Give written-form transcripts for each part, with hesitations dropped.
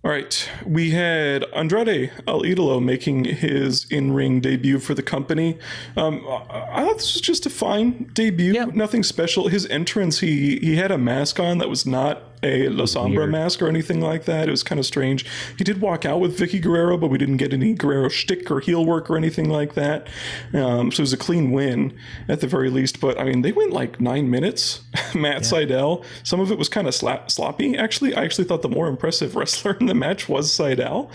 All right, we had Andrade El Idolo making his in-ring debut for the company. I thought this was just a fine debut, nothing special. His entrance, he had a mask on that was not a La Sombra mask or anything like that. It was kind of strange. He did walk out with Vicky Guerrero, but we didn't get any Guerrero shtick or heel work or anything like that. So it was a clean win at the very least. But I mean, they went like 9 minutes. Matt Sydal, some of it was kind of sloppy. Actually, I actually thought the more impressive wrestler in the match was Sydal.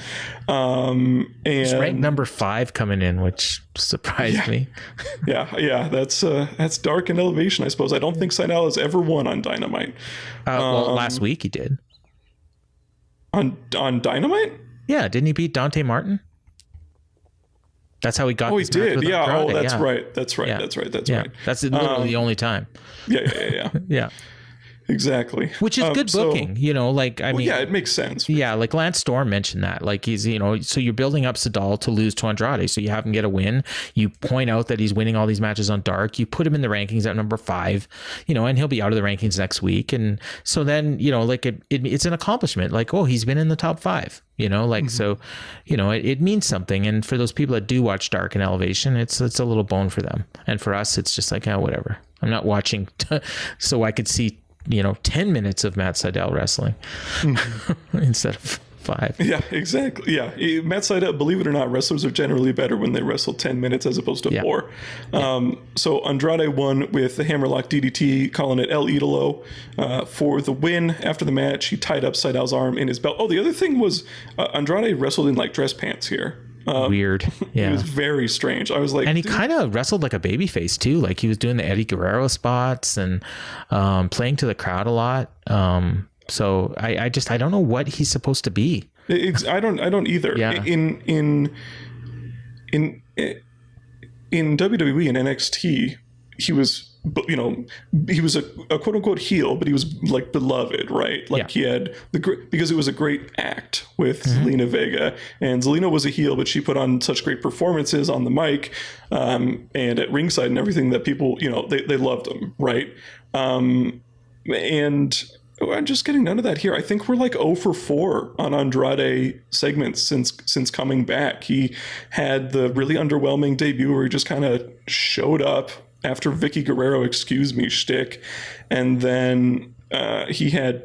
He's ranked number 5 coming in, which surprised me. yeah, that's dark in elevation, I suppose. I don't think Cinel has ever won on Dynamite. Well, last week he did. On Dynamite? Yeah, didn't he beat Dante Martin? That's how he got. Oh, he did. Yeah. Andrade. That's right. That's right. That's literally the only time. Yeah. Exactly. Which is good booking, I mean, yeah, it makes sense. Yeah, like Lance Storm mentioned that, like he's, so you're building up Sydal to lose to Andrade, so you have him get a win. You point out that he's winning all these matches on Dark. You put him in the rankings at number 5, and he'll be out of the rankings next week. And so then, it's an accomplishment. Like, oh, he's been in the top 5. So, it means something. And for those people that do watch Dark and Elevation, it's a little bone for them. And for us, it's just like, whatever. I'm not watching so I could see 10 minutes of Matt Sydal wrestling instead of 5. Yeah, exactly. Yeah. Matt Sydal, believe it or not, wrestlers are generally better when they wrestle 10 minutes as opposed to 4. So Andrade won with the hammerlock DDT, calling it El Idolo for the win. After the match, he tied up Sydal's arm in his belt. Oh, the other thing was Andrade wrestled in like dress pants here. Weird. Yeah. It was very strange. I was like, and he kind of wrestled like a babyface too. Like he was doing the Eddie Guerrero spots and playing to the crowd a lot. So I don't know what he's supposed to be. I don't either. Yeah. In WWE and NXT, he was a quote unquote heel, but he was like beloved, right? Like he had because it was a great act with Zelina Vega, and Zelina was a heel, but she put on such great performances on the mic and at ringside and everything that people, they loved him, right? And I'm just getting none of that here. I think we're like 0 for 4 on Andrade segments since coming back. He had the really underwhelming debut where he just kind of showed up after Vicky Guerrero excuse me shtick, and then he had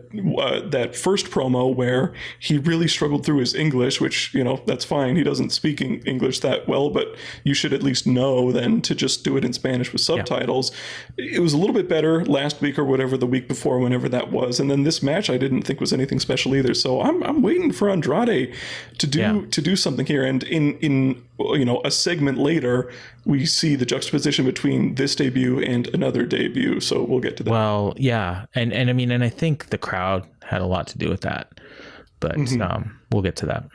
that first promo where he really struggled through his English, which, that's fine. He doesn't speak English that well, but you should at least know then to just do it in Spanish with subtitles. It was a little bit better last week or whatever, the week before, whenever that was. And then this match I didn't think was anything special either. So I'm waiting for Andrade to do something here. And in a segment later, we see the juxtaposition between this debut and another debut. So we'll get to that. Well, yeah. And I mean, and I think the crowd had a lot to do with that, but we'll get to that.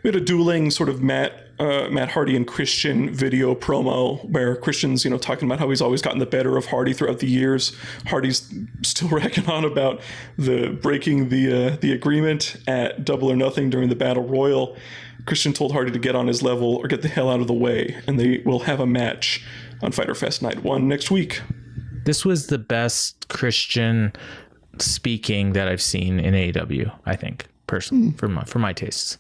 We had a dueling sort of Matt Hardy and Christian video promo where Christian's, talking about how he's always gotten the better of Hardy throughout the years. Hardy's still racking on about the breaking the agreement at Double or Nothing during the Battle Royal. Christian told Hardy to get on his level or get the hell out of the way, and they will have a match on Fyter Fest Night 1 next week. This was the best Christian speaking that I've seen in AEW, I think, personally, for my tastes.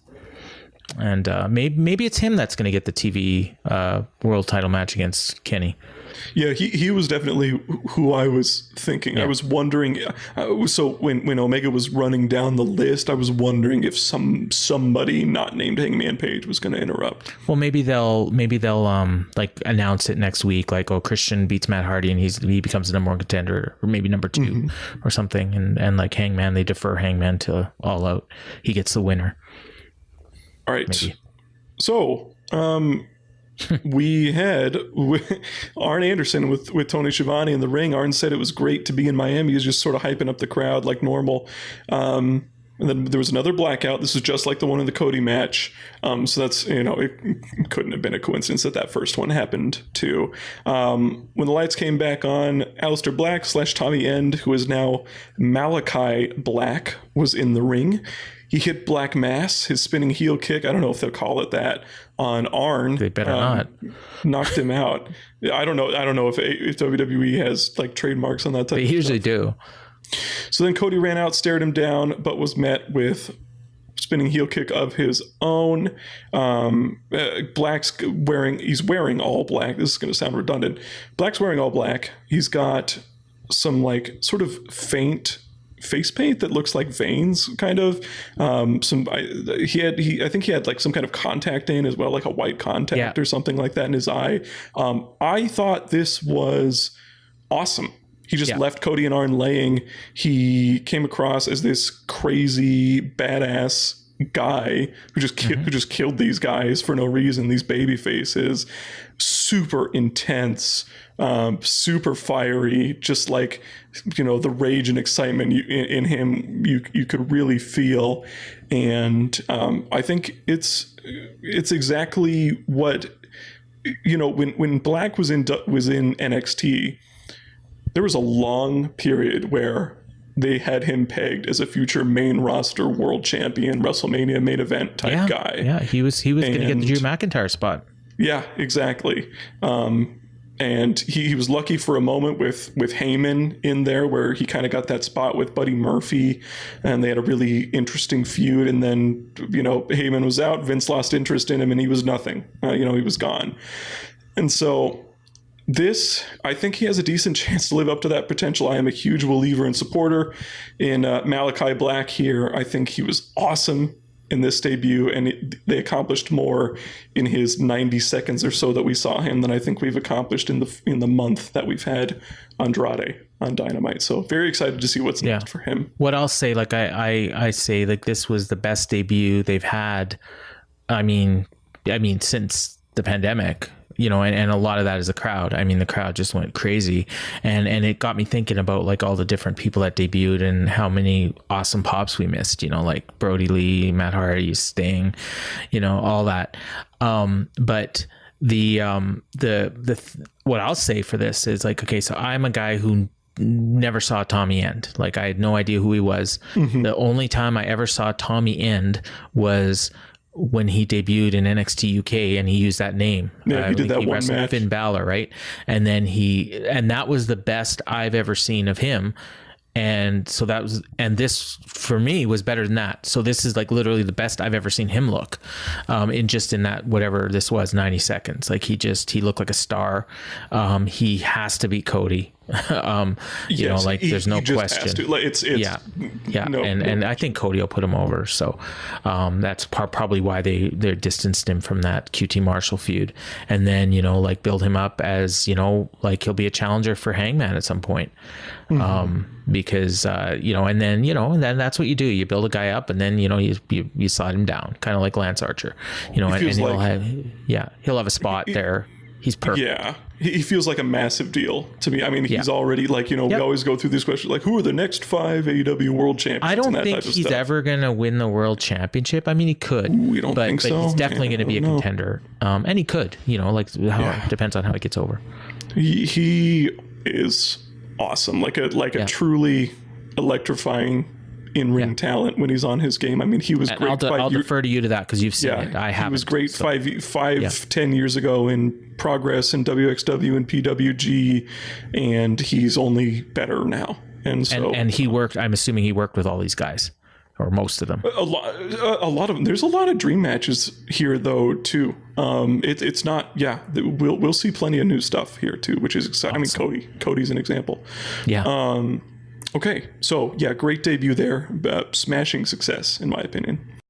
And maybe it's him that's going to get the TV world title match against Kenny. Yeah, he was definitely who I was thinking. Yeah. I was wondering. So when Omega was running down the list, I was wondering if somebody not named Hangman Page was going to interrupt. Well, maybe they'll like announce it next week. Like, Christian beats Matt Hardy and he becomes the number 1 contender, or maybe number 2 or something. And like Hangman, they defer Hangman to All Out. He gets the winner. All right. Maybe. So, we had Arn Anderson with Tony Schiavone in the ring. Arn said it was great to be in Miami. He was just sort of hyping up the crowd like normal. And then there was another blackout. This is just like the one in the Cody match. So that's, it couldn't have been a coincidence that first one happened too. When the lights came back on, Aleister Black / Tommy End, who is now Malakai Black, was in the ring. He hit Black Mass, his spinning heel kick. I don't know if they'll call it that, on Arn. They better not. Knocked him out. I don't know if WWE has like trademarks on that type of stuff. They usually do. So then Cody ran out, stared him down, but was met with spinning heel kick of his own. Black's wearing all black. This is going to sound redundant. Black's wearing all black. He's got some like sort of faint face paint that looks like veins, kind of. I think he had like some kind of contact in as well, like a white contact or something like that in his eye. I thought this was awesome. He just left Cody and Arn laying. He came across as this crazy badass guy who just killed these guys for no reason. These baby faces, super intense, super fiery, just like, you know, the rage and excitement in him you could really feel. And I think it's exactly what, you know, when Black was in NXT, there was a long period where they had him pegged as a future main roster world champion, WrestleMania main event type guy. Yeah, he was going to get the Drew McIntyre spot. Yeah, exactly. And he was lucky for a moment with Heyman in there, where he kind of got that spot with Buddy Murphy, and they had a really interesting feud. And then, you know, Heyman was out, Vince lost interest in him, and he was nothing. He was gone. And so this, I think he has a decent chance to live up to that potential. I am a huge believer and supporter in Malakai Black here. I think he was awesome in this debut, and they accomplished more in his 90 seconds or so that we saw him than I think we've accomplished in the month that we've had Andrade on Dynamite. So very excited to see what's next for him. What I'll say, like I say, like this was the best debut they've had. I mean, since the pandemic. You know, and a lot of that is the crowd. I mean, the crowd just went crazy, and it got me thinking about like all the different people that debuted and how many awesome pops we missed. You know, like Brody Lee, Matt Hardy, Sting, you know, all that. But what I'll say for this is like, okay, so I'm a guy who never saw Tommy End. Like I had no idea who he was. Mm-hmm. The only time I ever saw Tommy End was when he debuted in NXT UK, and he used that name. Yeah, he did that one match. Finn Balor, right? And then that was the best I've ever seen of him. And so this for me was better than that. So this is like literally the best I've ever seen him look, in that, whatever this was, 90 seconds. Like he looked like a star. He has to beat Cody. You know, like there's no question. Like, it's no, and I think Cody will put him over. So that's probably why they distanced him from that QT Marshall feud, and then, you know, like build him up as, you know, like he'll be a challenger for Hangman at some point. Because you know, and then that's what you do. You build a guy up, and then, you know, you slide him down, kind of like Lance Archer. You know, and he'll have a spot there. He's perfect. Yeah, he feels like a massive deal to me. I mean, he's already like, you know, we always go through these questions like, who are the next 5 AEW world champions? I don't think he's ever going to win the world championship. I mean, he could. We don't think so. But he's definitely going to be a contender. And he could, you know, like depends on how he gets over. He is awesome. Like a truly electrifying in-ring talent when he's on his game. I mean, he was great. I'll defer to you to that because you've seen it. I haven't. He was great 10 years ago in Progress and WXW and PWG, and he's only better now. And so, and he worked. I'm assuming he worked with all these guys, or most of them. A lot of them. There's a lot of dream matches here, though, too. It's not. Yeah, we'll see plenty of new stuff here too, which is exciting. Awesome. I mean, Cody's an example. Yeah. Okay, so yeah, great debut there. Smashing success, in my opinion.